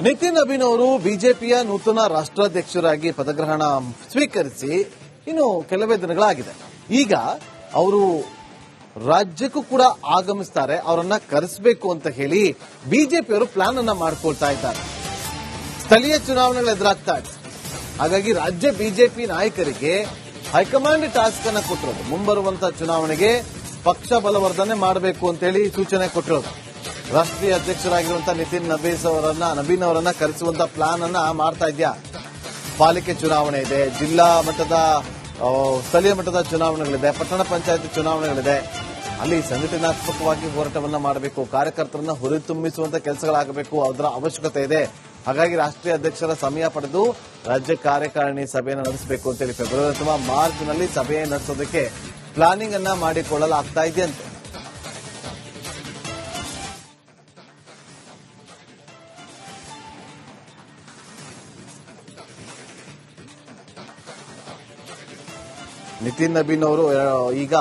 ನಿತಿನ್ ನಬೀನ್ ಅವರು ಬಿಜೆಪಿಯ ನೂತನ ರಾಷ್ಟ್ರಾಧ್ಯಕ್ಷರಾಗಿ ಪದಗ್ರಹಣ ಸ್ವೀಕರಿಸಿ ಇನ್ನು ಕೆಲವೇ ದಿನಗಳಾಗಿದೆ. ಈಗ ಅವರು ರಾಜ್ಯಕ್ಕೂ ಕೂಡ ಆಗಮಿಸ್ತಾರೆ. ಅವರನ್ನ ಕರೆಸಬೇಕು ಅಂತ ಹೇಳಿ ಬಿಜೆಪಿಯವರು ಪ್ಲಾನ್ ಅನ್ನ ಮಾಡ್ಕೊಳ್ತಾ ಇದ್ದಾರೆ. ಸ್ಥಳೀಯ ಚುನಾವಣೆಗಳು ಎದುರಾಗ್ತಾ ಇದೆ. ಹಾಗಾಗಿ ರಾಜ್ಯ ಬಿಜೆಪಿ ನಾಯಕರಿಗೆ ಹೈಕಮಾಂಡ್ ಟಾಸ್ಕ್ ಅನ್ನ ಕೊಟ್ಟಿರೋದು. ಮುಂಬರುವಂತಹ ಚುನಾವಣೆಗೆ ಪಕ್ಷ ಬಲವರ್ಧನೆ ಮಾಡಬೇಕು ಅಂತೇಳಿ ಸೂಚನೆ ಕೊಟ್ಟಿರೋದು. ರಾಷ್ಟ್ರೀಯ ಅಧ್ಯಕ್ಷರಾಗಿರುವಂತಹ ನಿತಿನ್ ನಬೀನ್ ಅವರನ್ನ ಕರೆಸುವಂತ ಪ್ಲಾನ್ ಅನ್ನ ಮಾಡ್ತಾ ಇದೆಯಾ. ಪಾಲಿಕೆ ಚುನಾವಣೆ ಇದೆ, ಜಿಲ್ಲಾ ಮಟ್ಟದ ಸ್ಥಳೀಯ ಮಟ್ಟದ ಚುನಾವಣೆಗಳಿದೆ, ಪಟ್ಟಣ ಪಂಚಾಯತ್ ಚುನಾವಣೆಗಳಿದೆ. ಅಲ್ಲಿ ಸಂಘಟನಾತ್ಮಕವಾಗಿ ಹೋರಾಟವನ್ನ ಮಾಡಬೇಕು, ಕಾರ್ಯಕರ್ತರನ್ನ ಹುರಿತುಂಬಿಸುವಂತ ಕೆಲಸಗಳಾಗಬೇಕು, ಅದರ ಅವಶ್ಯಕತೆ ಇದೆ. ಹಾಗಾಗಿ ರಾಷ್ಟ್ರೀಯ ಅಧ್ಯಕ್ಷರ ಸಮಯ ಪಡೆದು ರಾಜ್ಯ ಕಾರ್ಯಕಾರಿಣಿ ಸಭೆಯನ್ನು ನಡೆಸಬೇಕು ಅಂತೇಳಿ ಫೆಬ್ರವರಿ ಅಥವಾ ಮಾರ್ಚ್ನಲ್ಲಿ ಸಭೆ ನಡೆಸೋದಕ್ಕೆ ಪ್ಲಾನಿಂಗ್ ಅನ್ನ ಮಾಡಿಕೊಳ್ಳಲಾಗ್ತಾ ಇದೆಯಂತೆ. ನಿತಿನ್ ನಬೀನ್ ಅವರು ಈಗ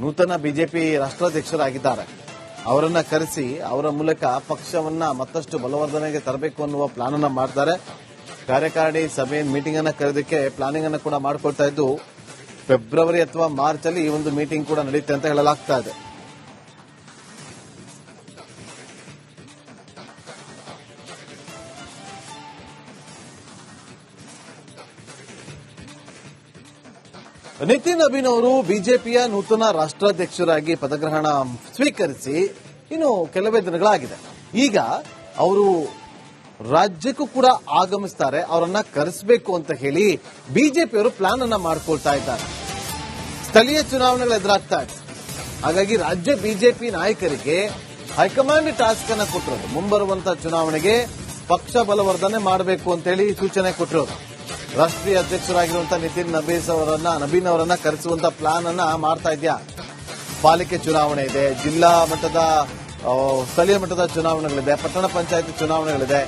ನೂತನ ಬಿಜೆಪಿ ರಾಷ್ಟ್ರಾಧ್ಯಕ್ಷರಾಗಿದ್ದಾರೆ. ಅವರನ್ನ ಕರೆಸಿ ಅವರ ಮೂಲಕ ಪಕ್ಷವನ್ನ ಮತ್ತಷ್ಟು ಬಲವರ್ಧನೆಗೆ ತರಬೇಕು ಅನ್ನುವ ಪ್ಲಾನ್ ಅನ್ನ ಮಾಡ್ತಾರೆ. ಕಾರ್ಯಕಾರಿಣಿ ಸಭೆ ಮೀಟಿಂಗ್ ಅನ್ನ ಕರೆದಕ್ಕೆ ಪ್ಲಾನಿಂಗ್ ಅನ್ನ ಕೂಡ ಮಾಡಿಕೊಳ್ತಾ ಇದ್ದು ಫೆಬ್ರವರಿ ಅಥವಾ ಮಾರ್ಚ್ ಅಲ್ಲಿ ಈ ಒಂದು ಮೀಟಿಂಗ್ ಕೂಡ ನಡೆಯುತ್ತೆ ಅಂತ ಹೇಳಲಾಗ್ತಾ ಇದೆ. ನಿತಿನ್ ನಬೀನ್ ಅವರು ಬಿಜೆಪಿಯ ನೂತನ ರಾಷ್ಟ್ರಾಧ್ಯಕ್ಷರಾಗಿ ಪದಗ್ರಹಣ ಸ್ವೀಕರಿಸಿ ಇನ್ನು ಕೆಲವೇ ದಿನಗಳಾಗಿದೆ. ಈಗ ಅವರು ರಾಜ್ಯಕ್ಕೂ ಕೂಡ ಆಗಮಿಸ್ತಾರೆ. ಅವರನ್ನ ಕರೆಸಬೇಕು ಅಂತ ಹೇಳಿ ಬಿಜೆಪಿಯವರು ಪ್ಲಾನ್ ಅನ್ನ ಮಾಡ್ಕೊಳ್ತಾ ಇದ್ದಾರೆ. ಸ್ಥಳೀಯ ಚುನಾವಣೆಗಳು ಎದುರಾಗ್ತಾ ಇದೆ. ಹಾಗಾಗಿ ರಾಜ್ಯ ಬಿಜೆಪಿ ನಾಯಕರಿಗೆ ಹೈಕಮಾಂಡ್ ಟಾಸ್ಕ್ ಅನ್ನ ಕೊಟ್ಟಿರೋದು. ಮುಂಬರುವಂತಹ ಚುನಾವಣೆಗೆ ಪಕ್ಷ ಬಲವರ್ಧನೆ ಮಾಡಬೇಕು ಅಂತೇಳಿ ಸೂಚನೆ ಕೊಟ್ಟಿರೋದು. ರಾಷ್ಟ್ರೀಯ ಅಧ್ಯಕ್ಷರಾಗಿರುವಂತಹ ನಿತಿನ್ ನಬೀನ್ ಅವರನ್ನ ಕರೆಸುವಂತ ಪ್ಲಾನ್ ಅನ್ನ ಮಾಡ್ತಾ ಇದೆಯಾ. ಪಾಲಿಕೆ ಚುನಾವಣೆ ಇದೆ, ಜಿಲ್ಲಾ ಮಟ್ಟದ ಸ್ಥಳೀಯ ಮಟ್ಟದ ಚುನಾವಣೆಗಳಿದೆ, ಪಟ್ಟಣ ಪಂಚಾಯತ್ ಚುನಾವಣೆಗಳಿದೆ.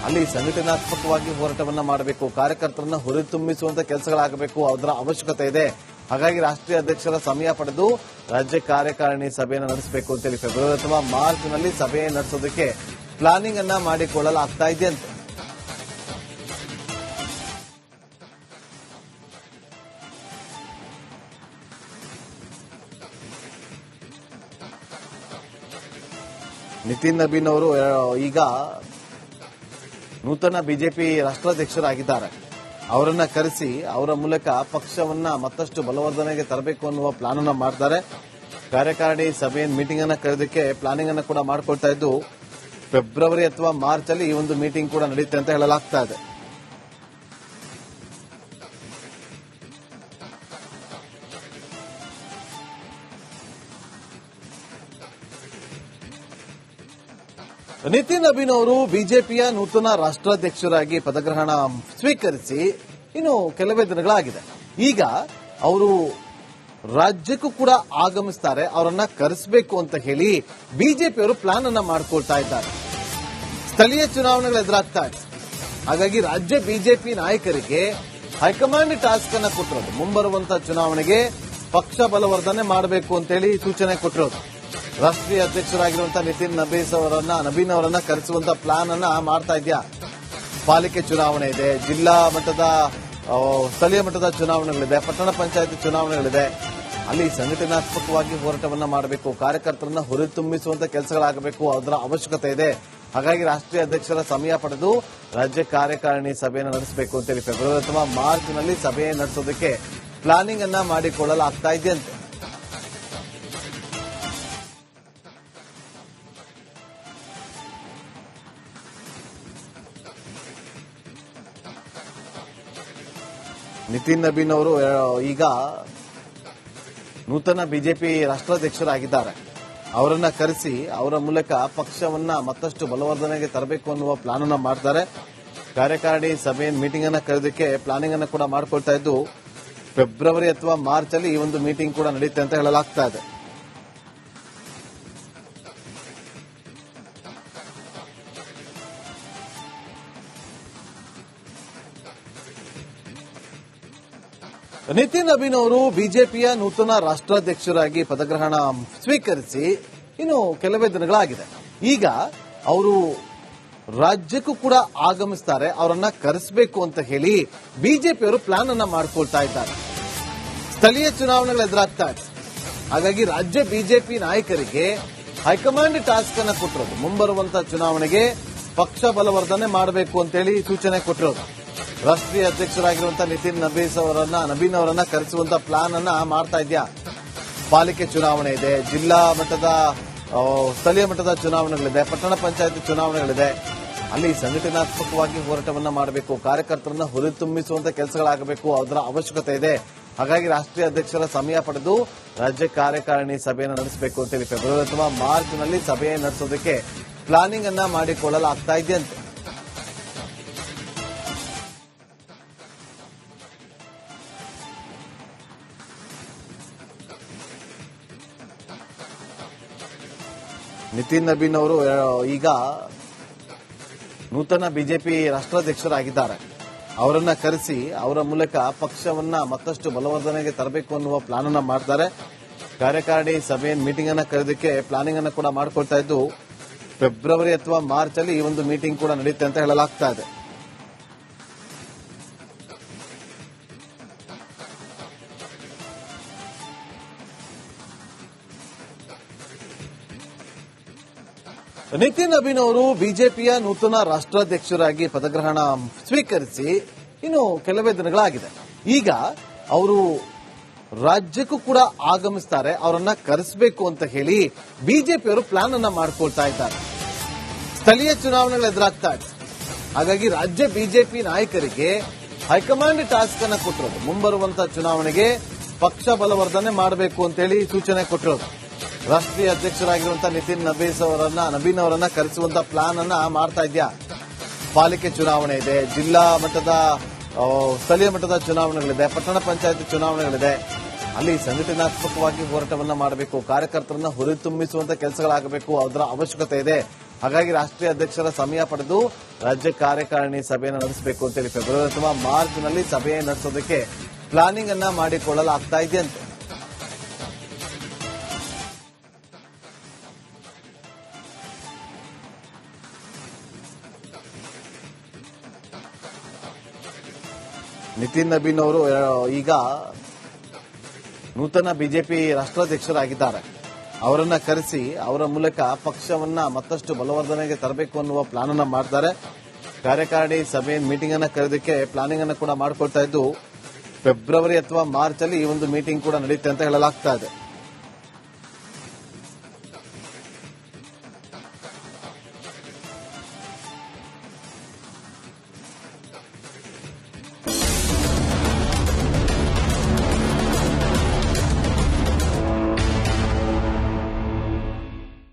ಅಲ್ಲಿ ಸಂಘಟನಾತ್ಮಕವಾಗಿ ಹೋರಾಟವನ್ನ ಮಾಡಬೇಕು, ಕಾರ್ಯಕರ್ತರನ್ನ ಹುರಿತುಂಬಿಸುವಂತ ಕೆಲಸಗಳಾಗಬೇಕು, ಅದರ ಅವಶ್ಯಕತೆ ಇದೆ. ಹಾಗಾಗಿ ರಾಷ್ಟ್ರೀಯ ಅಧ್ಯಕ್ಷರ ಸಮಯ ಪಡೆದು ರಾಜ್ಯ ಕಾರ್ಯಕಾರಿಣಿ ಸಭೆಯನ್ನು ನಡೆಸಬೇಕು ಅಂತೇಳಿ ಫೆಬ್ರವರಿ ಅಥವಾ ಮಾರ್ಚ್ನಲ್ಲಿ ಸಭೆ ನಡೆಸೋದಕ್ಕೆ ಪ್ಲಾನಿಂಗ್ ಅನ್ನ ಮಾಡಿಕೊಳ್ಳಲಾಗ್ತಾ ಇದೆಯಂತೆ. ನಿತಿನ್ ನಬೀನ್ ಅವರು ಈಗ ನೂತನ ಬಿಜೆಪಿ ರಾಷ್ಟ್ರಾಧ್ಯಕ್ಷರಾಗಿದ್ದಾರೆ. ಅವರನ್ನ ಕರೆಸಿ ಅವರ ಮೂಲಕ ಪಕ್ಷವನ್ನ ಮತ್ತಷ್ಟು ಬಲವರ್ಧನೆಗೆ ತರಬೇಕು ಅನ್ನುವ ಪ್ಲಾನ್ ಅನ್ನ ಮಾಡ್ತಾರೆ. ಕಾರ್ಯಕಾರಿಣಿ ಸಭೆ ಮೀಟಿಂಗ್ ಅನ್ನ ಕರೆದಕ್ಕೆ ಪ್ಲಾನಿಂಗ್ ಅನ್ನ ಕೂಡ ಮಾಡಿಕೊಳ್ತಾ ಇದ್ದು ಫೆಬ್ರವರಿ ಅಥವಾ ಮಾರ್ಚ್ ಅಲ್ಲಿ ಈ ಒಂದು ಮೀಟಿಂಗ್ ಕೂಡ ನಡೆಯುತ್ತೆ ಅಂತ ಹೇಳಲಾಗ್ತಾ ಇದೆ. ನಿತಿನ್ ನಬೀನ್ ಅವರು ಬಿಜೆಪಿಯ ನೂತನ ರಾಷ್ಟ್ರಾಧ್ಯಕ್ಷರಾಗಿ ಪದಗ್ರಹಣ ಸ್ವೀಕರಿಸಿ ಇನ್ನು ಕೆಲವೇ ದಿನಗಳಾಗಿದೆ. ಈಗ ಅವರು ರಾಜ್ಯಕ್ಕೂ ಕೂಡ ಆಗಮಿಸ್ತಾರೆ. ಅವರನ್ನ ಕರೆಸಬೇಕು ಅಂತ ಹೇಳಿ ಬಿಜೆಪಿಯವರು ಪ್ಲಾನ್ ಅನ್ನ ಮಾಡ್ಕೊಳ್ತಾ ಇದ್ದಾರೆ. ಸ್ಥಳೀಯ ಚುನಾವಣೆಗಳು ಎದುರಾಗ್ತಾ ಇದೆ. ಹಾಗಾಗಿ ರಾಜ್ಯ ಬಿಜೆಪಿ ನಾಯಕರಿಗೆ ಹೈಕಮಾಂಡ್ ಟಾಸ್ಕ್ ಅನ್ನ ಕೊಟ್ಟಿರೋದು. ಮುಂಬರುವಂತಹ ಚುನಾವಣೆಗೆ ಪಕ್ಷ ಬಲವರ್ಧನೆ ಮಾಡಬೇಕು ಅಂತೇಳಿ ಸೂಚನೆ ಕೊಟ್ಟಿರೋದು. ರಾಷ್ಟ್ರೀಯ ಅಧ್ಯಕ್ಷರಾಗಿರುವಂತಹ ನಿತಿನ್ ನಬೀನ್ ಅವರನ್ನ ಕರೆಸುವಂತ ಪ್ಲಾನ್ ಅನ್ನ ಮಾಡ್ತಾ ಇದೆಯಾ. ಪಾಲಿಕೆ ಚುನಾವಣೆ ಇದೆ, ಜಿಲ್ಲಾ ಮಟ್ಟದ ಸ್ಥಳೀಯ ಮಟ್ಟದ ಚುನಾವಣೆಗಳಿದೆ, ಪಟ್ಟಣ ಪಂಚಾಯತ್ ಚುನಾವಣೆಗಳಿದೆ. ಅಲ್ಲಿ ಸಂಘಟನಾತ್ಮಕವಾಗಿ ಹೋರಾಟವನ್ನ ಮಾಡಬೇಕು, ಕಾರ್ಯಕರ್ತರನ್ನ ಹುರಿತುಂಬಿಸುವಂತ ಕೆಲಸಗಳಾಗಬೇಕು, ಅದರ ಅವಶ್ಯಕತೆ ಇದೆ. ಹಾಗಾಗಿ ರಾಷ್ಟ್ರೀಯ ಅಧ್ಯಕ್ಷರ ಸಮಯ ಪಡೆದು ರಾಜ್ಯ ಕಾರ್ಯಕಾರಿಣಿ ಸಭೆಯನ್ನು ನಡೆಸಬೇಕು ಅಂತೇಳಿ ಫೆಬ್ರವರಿ ಅಥವಾ ಮಾರ್ಚ್ನಲ್ಲಿ ಸಭೆ ನಡೆಸೋದಕ್ಕೆ ಪ್ಲಾನಿಂಗ್ ಅನ್ನ ಮಾಡಿಕೊಳ್ಳಲಾಗ್ತಾ ಇದೆಯಂತೆ. ನಿತಿನ್ ನಬೀನ್ ಅವರು ಈಗ ನೂತನ ಬಿಜೆಪಿ ರಾಷ್ಟ್ರಾಧ್ಯಕ್ಷರಾಗಿದ್ದಾರೆ. ಅವರನ್ನ ಕರೆಸಿ ಅವರ ಮೂಲಕ ಪಕ್ಷವನ್ನ ಮತ್ತಷ್ಟು ಬಲವರ್ಧನೆಗೆ ತರಬೇಕು ಅನ್ನುವ ಪ್ಲಾನ್ ಅನ್ನ ಮಾಡ್ತಾರೆ. ಕಾರ್ಯಕಾರಿಣಿ ಸಭೆ ಮೀಟಿಂಗ್ ಅನ್ನ ಕರೆದಕ್ಕೆ ಪ್ಲಾನಿಂಗ್ ಅನ್ನ ಕೂಡ ಮಾಡಿಕೊಳ್ತಾ ಇದ್ದು ಫೆಬ್ರವರಿ ಅಥವಾ ಮಾರ್ಚ್ ಅಲ್ಲಿ ಈ ಒಂದು ಮೀಟಿಂಗ್ ಕೂಡ ನಡೆಯುತ್ತೆ ಅಂತ ಹೇಳಲಾಗ್ತಾ ಇದೆ. ನಿತಿನ್ ನಬೀನ್ ಅವರು ಬಿಜೆಪಿಯ ನೂತನ ರಾಷ್ಟ್ರಾಧ್ಯಕ್ಷರಾಗಿ ಪದಗ್ರಹಣ ಸ್ವೀಕರಿಸಿ ಇನ್ನು ಕೆಲವೇ ದಿನಗಳಾಗಿದೆ. ಈಗ ಅವರು ರಾಜ್ಯಕ್ಕೂ ಕೂಡ ಆಗಮಿಸ್ತಾರೆ, ಅವರನ್ನ ಕರೆಸಬೇಕು ಅಂತ ಹೇಳಿ ಬಿಜೆಪಿಯವರು ಪ್ಲಾನ್ ಅನ್ನ ಮಾಡ್ಕೊಳ್ತಾ ಇದ್ದಾರೆ. ಸ್ಥಳೀಯ ಚುನಾವಣೆಗಳು ಎದುರಾಗ್ತಾ ಇದೆ. ಹಾಗಾಗಿ ರಾಜ್ಯ ಬಿಜೆಪಿ ನಾಯಕರಿಗೆ ಹೈಕಮಾಂಡ್ ಟಾಸ್ಕ್ ಅನ್ನ ಕೊಟ್ಟಿರೋದು, ಮುಂಬರುವಂತಹ ಚುನಾವಣೆಗೆ ಪಕ್ಷ ಬಲವರ್ಧನೆ ಮಾಡಬೇಕು ಅಂತೇಳಿ ಸೂಚನೆ ಕೊಟ್ಟಿರೋದು. ರಾಷ್ಟ್ರೀಯ ಅಧ್ಯಕ್ಷರಾಗಿರುವಂತಹ ನಬೀನ್ ಅವರನ್ನ ಕರೆಸುವಂತ ಪ್ಲಾನ್ ಅನ್ನ ಮಾಡ್ತಾ ಇದೆಯಾ. ಪಾಲಿಕೆ ಚುನಾವಣೆ ಇದೆ, ಜಿಲ್ಲಾ ಮಟ್ಟದ ಸ್ಥಳೀಯ ಮಟ್ಟದ ಚುನಾವಣೆಗಳಿದೆ, ಪಟ್ಟಣ ಪಂಚಾಯತ್ ಚುನಾವಣೆಗಳಿದೆ. ಅಲ್ಲಿ ಸಂಘಟನಾತ್ಮಕವಾಗಿ ಹೋರಾಟವನ್ನ ಮಾಡಬೇಕು, ಕಾರ್ಯಕರ್ತರನ್ನ ಹುರಿತುಂಬಿಸುವಂತ ಕೆಲಸಗಳಾಗಬೇಕು, ಅದರ ಅವಶ್ಯಕತೆ ಇದೆ. ಹಾಗಾಗಿ ರಾಷ್ಟ್ರೀಯ ಅಧ್ಯಕ್ಷರ ಸಮಯ ಪಡೆದು ರಾಜ್ಯ ಕಾರ್ಯಕಾರಿಣಿ ಸಭೆಯನ್ನು ನಡೆಸಬೇಕು ಅಂತೇಳಿ ಫೆಬ್ರವರಿ ಅಥವಾ ಮಾರ್ಚ್ನಲ್ಲಿ ಸಭೆ ನಡೆಸೋದಕ್ಕೆ ಪ್ಲಾನಿಂಗ್ ಅನ್ನ ಮಾಡಿಕೊಳ್ಳಲಾಗ್ತಾ ಇದೆಯಂತೆ. ನಿತಿನ್ ನಬೀನ್ ಅವರು ಈಗ ನೂತನ ಬಿಜೆಪಿ ರಾಷ್ಟ್ರಾಧ್ಯಕ್ಷರಾಗಿದ್ದಾರೆ. ಅವರನ್ನ ಕರೆಸಿ ಅವರ ಮೂಲಕ ಪಕ್ಷವನ್ನ ಮತ್ತಷ್ಟು ಬಲವರ್ಧನೆಗೆ ತರಬೇಕು ಅನ್ನುವ ಪ್ಲಾನ್ ಅನ್ನ ಮಾಡ್ತಾರೆ. ಕಾರ್ಯಕಾರಿಣಿ ಸಭೆ ಮೀಟಿಂಗ್ ಅನ್ನ ಕರೆದಕ್ಕೆ ಪ್ಲಾನಿಂಗ್ ಅನ್ನ ಕೂಡ ಮಾಡ್ಕೊಳ್ತಾ ಇದ್ದು, ಫೆಬ್ರವರಿ ಅಥವಾ ಮಾರ್ಚ್ ಅಲ್ಲಿ ಈ ಒಂದು ಮೀಟಿಂಗ್ ಕೂಡ ನಡೆಯುತ್ತೆ ಅಂತ ಹೇಳಲಾಗ್ತಾ ಇದೆ. ನಿತಿನ್ ನಬೀನ್ ಅವರು ಬಿಜೆಪಿಯ ನೂತನ ರಾಷ್ಟ್ರಾಧ್ಯಕ್ಷರಾಗಿ ಪದಗ್ರಹಣ ಸ್ವೀಕರಿಸಿ ಇನ್ನು ಕೆಲವೇ ದಿನಗಳಾಗಿದೆ. ಈಗ ಅವರು ರಾಜ್ಯಕ್ಕೂ ಕೂಡ ಆಗಮಿಸ್ತಾರೆ, ಅವರನ್ನ ಕರೆಸಬೇಕು ಅಂತ ಹೇಳಿ ಬಿಜೆಪಿಯವರು ಪ್ಲಾನ್ ಅನ್ನ ಮಾಡ್ಕೊಳ್ತಾ ಇದ್ದಾರೆ. ಸ್ಥಳೀಯ ಚುನಾವಣೆಗಳು ಎದುರಾಗ್ತಾ ಇದೆ. ಹಾಗಾಗಿ ರಾಜ್ಯ ಬಿಜೆಪಿ ನಾಯಕರಿಗೆ ಹೈಕಮಾಂಡ್ ಟಾಸ್ಕ್ ಅನ್ನ ಕೊಟ್ಟಿರೋದು, ಮುಂಬರುವಂತಹ ಚುನಾವಣೆಗೆ ಪಕ್ಷ ಬಲವರ್ಧನೆ ಮಾಡಬೇಕು ಅಂತೇಳಿ ಸೂಚನೆ ಕೊಟ್ಟಿರೋದು. ರಾಷ್ಟ್ರೀಯ ಅಧ್ಯಕ್ಷರಾಗಿರುವಂತಹ ನಬೀನ್ ಅವರನ್ನ ಕರೆಸುವಂತ ಪ್ಲಾನ್ ಅನ್ನ ಮಾಡ್ತಾ ಇದೆಯಾ. ಪಾಲಿಕೆ ಚುನಾವಣೆ ಇದೆ, ಜಿಲ್ಲಾ ಮಟ್ಟದ ಸ್ಥಳೀಯ ಮಟ್ಟದ ಚುನಾವಣೆಗಳಿದೆ, ಪಟ್ಟಣ ಪಂಚಾಯತ್ ಚುನಾವಣೆಗಳಿದೆ. ಅಲ್ಲಿ ಸಂಘಟನಾತ್ಮಕವಾಗಿ ಹೋರಾಟವನ್ನ ಮಾಡಬೇಕು, ಕಾರ್ಯಕರ್ತರನ್ನ ಹುರಿತುಂಬಿಸುವಂತ ಕೆಲಸಗಳಾಗಬೇಕು, ಅದರ ಅವಶ್ಯಕತೆ ಇದೆ. ಹಾಗಾಗಿ ರಾಷ್ಟ್ರೀಯ ಅಧ್ಯಕ್ಷರ ಸಮಯ ಪಡೆದು ರಾಜ್ಯ ಕಾರ್ಯಕಾರಿಣಿ ಸಭೆಯನ್ನು ನಡೆಸಬೇಕು ಅಂತೇಳಿ ಫೆಬ್ರವರಿ ಅಥವಾ ಮಾರ್ಚ್ನಲ್ಲಿ ಸಭೆ ನಡೆಸೋದಕ್ಕೆ ಪ್ಲಾನಿಂಗ್ ಅನ್ನ ಮಾಡಿಕೊಳ್ಳಲಾಗ್ತಾ ಇದೆಯಂತೆ. ನಿತಿನ್ ನಬೀನ್ ಅವರು ಈಗ ನೂತನ ಬಿಜೆಪಿ ರಾಷ್ಟ್ರಾಧ್ಯಕ್ಷರಾಗಿದ್ದಾರೆ. ಅವರನ್ನ ಕರೆಸಿ ಅವರ ಮೂಲಕ ಪಕ್ಷವನ್ನ ಮತ್ತಷ್ಟು ಬಲವರ್ಧನೆಗೆ ತರಬೇಕು ಅನ್ನುವ ಪ್ಲಾನ್ ಅನ್ನ ಮಾಡ್ತಾರೆ. ಕಾರ್ಯಕಾರಿಣಿ ಸಭೆ ಮೀಟಿಂಗ್ ಅನ್ನ ಕರೆದಕ್ಕೆ ಪ್ಲಾನಿಂಗ್ ಅನ್ನ ಕೂಡ ಮಾಡ್ಕೊಳ್ತಾ ಇದ್ದು, ಫೆಬ್ರವರಿ ಅಥವಾ ಮಾರ್ಚ್ ಅಲ್ಲಿ ಈ ಒಂದು ಮೀಟಿಂಗ್ ಕೂಡ ನಡೆಯುತ್ತೆ ಅಂತ ಹೇಳಲಾಗ್ತಾ ಇದೆ.